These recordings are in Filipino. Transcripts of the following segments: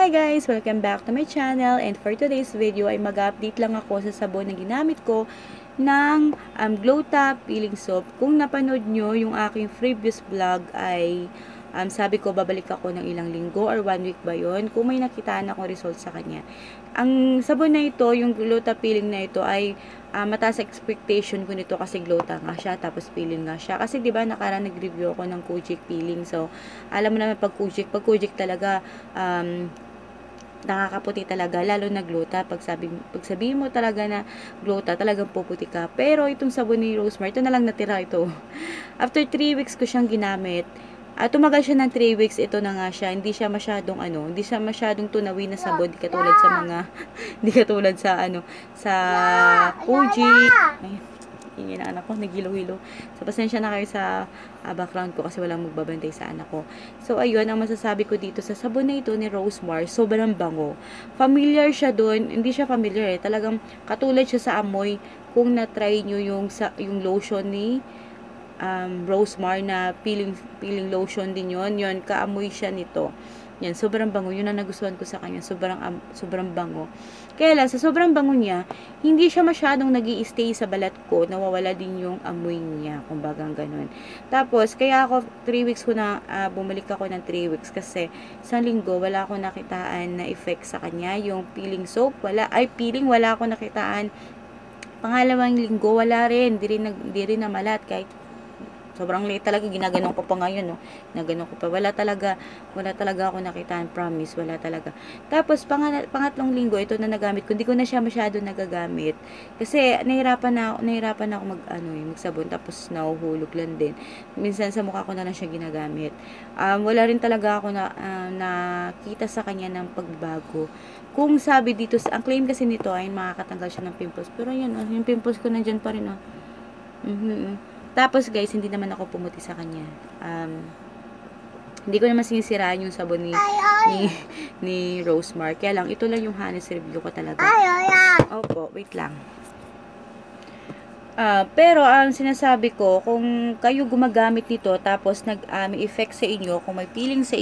Hi guys! Welcome back to my channel, and for today's video ay mag-update lang ako sa sabon na ginamit ko ng Glow Top Peeling Soap. Kung napanood nyo yung aking previous vlog ay sabi ko babalik ako ng ilang linggo or 1 week ba yun kung may nakitaan akong result sa kanya. Ang sabon na ito, yung Glow Top Peeling na ito ay mataas expectation ko nito kasi Glow Top nga siya, tapos peeling nga siya. Kasi diba nakaraan nag-review ako ng Kojic peeling. So, alam mo naman pag Kojic talaga nakakaputi talaga, lalo na Glow Top. Pag sabihin mo talaga na Glow Top, talagang puputi ka. Pero itong sabon ni Rosemary, ito na lang natira ito. After 3 weeks ko siyang ginamit, tumagal siya ng 3 weeks, ito na nga siya. Hindi siya masyadong tunawin na sabon, di katulad sa mga di katulad sa sa Kojic. Ay, ingin na anak ko, nagilo-hilo. So, pasensya na kayo sa background ko kasi walang magbabantay sa anak ko. So, ayun, ang masasabi ko dito sa sabon na ito ni Rosemary, sobrang bango. Familiar siya doon, hindi siya familiar talagang katulad siya sa amoy kung na-try nyo yung lotion ni Rosemary na peeling lotion din yun, kaamoy siya nito. Yan, sobrang bango. Yun ang nagustuhan ko sa kanya. Sobrang bango. Kaya lang, sa sobrang bango niya, hindi siya masyadong nag-i-stay sa balat ko. Nawawala din yung amoy niya. Kumbagang ganun. Tapos, kaya ako, 3 weeks ko na, bumalik ako ng 3 weeks. Kasi, isang linggo, wala akong nakitaan na effect sa kanya. Yung peeling soap, wala akong nakitaan. Pangalawang linggo, wala rin. Di rin namalat. Kahit sobrang late talaga, ginaganon ko pa ngayon, no. Ginaganon ko pa. Wala talaga ako nakitaan, promise, wala talaga. Tapos pangatlong linggo ito na nagamit ko. Hindi ko na siya masyado nagagamit kasi nahirapan ako magsabon, tapos nahuhulog lang din. Minsan sa mukha ko na lang siya ginagamit. Wala rin talaga ako nakita sa kanya ng pagbabago. Kung sabi dito, ang claim kasi nito ay makakatanggal siya ng pimples. Pero yun, yung pimples ko nandiyan pa rin, Tapos guys, hindi naman ako pumuti sa kanya. Hindi ko naman sinisiraan yung sabon ni Rosemary. Kaya lang, ito lang yung honest review ko talaga. Opo, wait lang. Pero ang sinasabi ko, kung kayo gumagamit nito, tapos may effect sa inyo, kung may peeling sa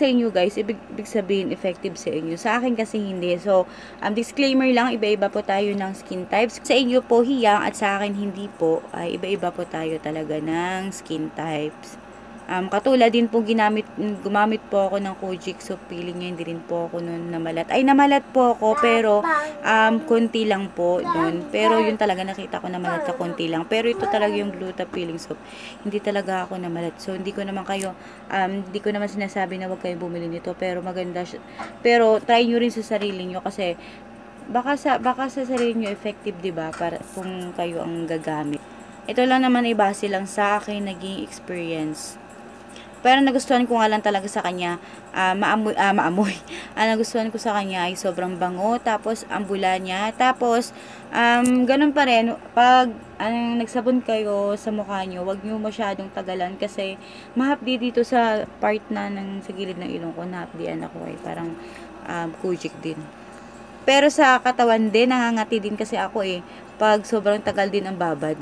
inyo, guys, ibig sabihin effective sa inyo. Sa akin kasi hindi. So, disclaimer lang, iba-iba po tayo ng skin types. Sa inyo po hiyang at sa akin hindi po. Ay iba-iba po tayo talaga ng skin types. Katulad din po gumamit po ako ng Kojic soap peeling niya, hindi rin po ako noon namalat. Ay, namalat po ako, pero konti lang po noon. Pero yun talaga nakita ko namalat ka konti lang. Pero ito talaga yung Glow Top peeling soap. Hindi talaga ako namalat. So, hindi ko naman sinasabi na wag kayo bumili nito, pero maganda siya. Pero try niyo rin sa sarili niyo kasi baka sa sarili niyo effective, 'di ba? Para kung kayo ang gagamit. Ito lang naman ay base lang sa akin naging experience. Pero nagustuhan ko nga lang talaga sa kanya, maamoy. Nagustuhan ko sa kanya ay sobrang bango, tapos ang bula niya, tapos ganun pa rin, pag nagsabon kayo sa mukha nyo, wag nyo masyadong tagalan kasi mahapdi dito sa part sa gilid ng ilong ko, nahapdian ako parang Kojic din. Pero sa katawan din, nangangati din kasi ako pag sobrang tagal din ang babad.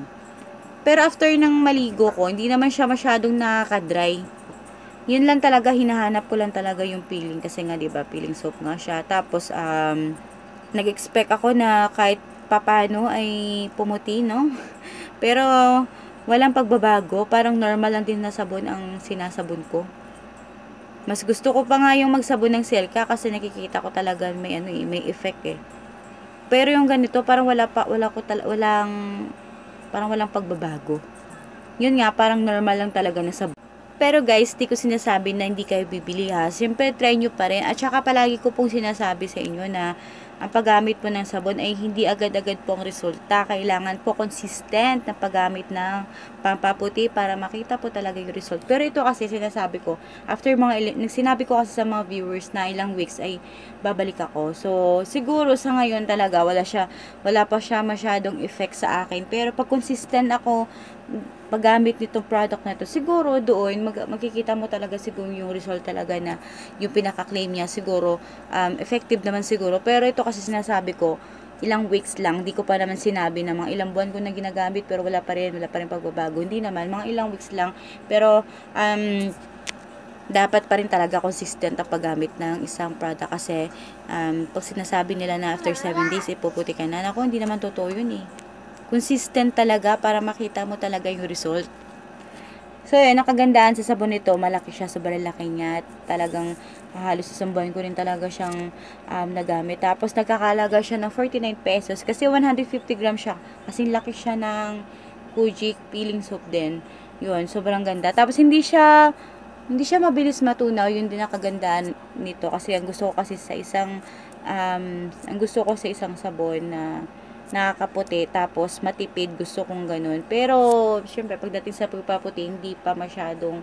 Pero after ng maligo ko, hindi naman siya masyadong nakaka-dry. Yun lang talaga, hinahanap ko lang talaga yung peeling kasi nga 'di ba, peeling soap nga siya. Tapos nag-expect ako na kahit papano ay pumuti, no? Pero walang pagbabago, parang normal lang din na sabon ang sinasabon ko. Mas gusto ko pa nga yung magsabon ng Silka kasi nakikita ko talaga may may effect Pero yung ganito parang walang pagbabago. Yun nga, parang normal lang talaga na sabon. Pero guys, di ko sinasabi na hindi kayo bibili ha. Siyempre, try nyo pa rin. At saka palagi ko pong sinasabi sa inyo na ang paggamit po ng sabon ay hindi agad-agad po ang resulta. Kailangan po consistent na paggamit ng pampaputi para makita po talaga yung result. Pero ito kasi sinasabi ko, after sinabi ko kasi sa mga viewers na ilang weeks ay babalik ako. So, siguro sa ngayon talaga wala pa siya masyadong effect sa akin. Pero pag consistent ako paggamit nitong product na to, siguro doon makikita mo talaga siguro yung result talaga na yung pinaka-claim niya, siguro effective naman siguro. Pero ito kasi sinasabi ko, ilang weeks lang, di ko pa naman sinabi na mga ilang buwan ko na ginagamit pero wala pa rin pagbabago. Hindi naman, mga ilang weeks lang. Pero dapat pa rin talaga consistent ang paggamit ng isang product kasi pag sinasabi nila na after 7 days ipuputi ka na, naku, hindi naman totoo yun eh. Consistent talaga para makita mo talaga yung result. So, yun, nakagandaan sa sabon nito, malaki siya, sobrang laki niya, at talagang halos isang buwan ko rin talaga siyang nagamit. Tapos, nagkakalaga siya ng 49 pesos kasi 150 grams siya. Kasi laki siya ng Kojic peeling soap din. Yun, sobrang ganda. Tapos, hindi siya mabilis matunaw, yun din nakagandaan nito kasi ang gusto ko sa isang sabon na nakakaputi, tapos matipid, gusto kong ganun. Pero, syempre, pagdating sa pagpaputi, hindi pa masyadong,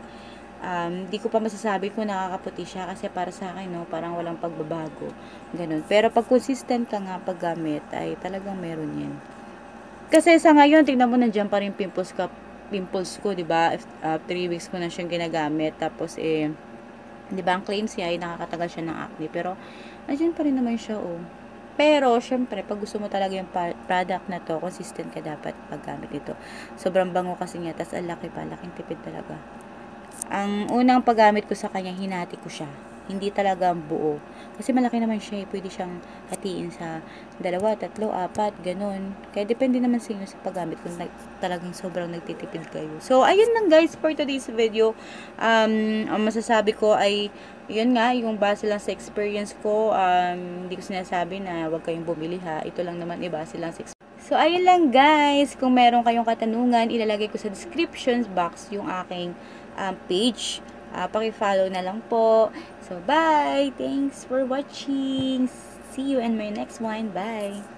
hindi ko pa masasabi kung nakakaputi siya kasi para sa akin, no, parang walang pagbabago. Ganun. Pero pag consistent ka nga paggamit, ay talagang meron yan. Kasi sa ngayon, tingnan mo, nandiyan pa rin pimples ko, di ba? 3 weeks ko na siyang ginagamit. Tapos, di ba, ang claims niya ay nakakatagal siya ng acne. Pero, nandiyan pa rin naman siya, oh. Pero, syempre, pag gusto mo talaga yung product na to, consistent ka dapat paggamit ito. Sobrang bango kasi niya, tas ang laki pa, laking tipid talaga. Ang unang paggamit ko sa kanya, hinati ko siya. Hindi talaga buo. Kasi malaki naman siya, pwede siyang hatiin sa 2, 3, 4, ganun. Kaya depende naman sa inyo sa paggamit kung talagang sobrang nagtitipid kayo. So, ayun lang guys for today's video. Ang masasabi ko ay yun nga, yung base lang sa experience ko, hindi ko sinasabi na huwag kayong bumili ha. Ito lang naman, ibase lang sa experience. So, ayun lang guys. Kung meron kayong katanungan, ilalagay ko sa description box yung aking page. Paki-follow na lang po. So, bye! Thanks for watching! See you in my next one. Bye!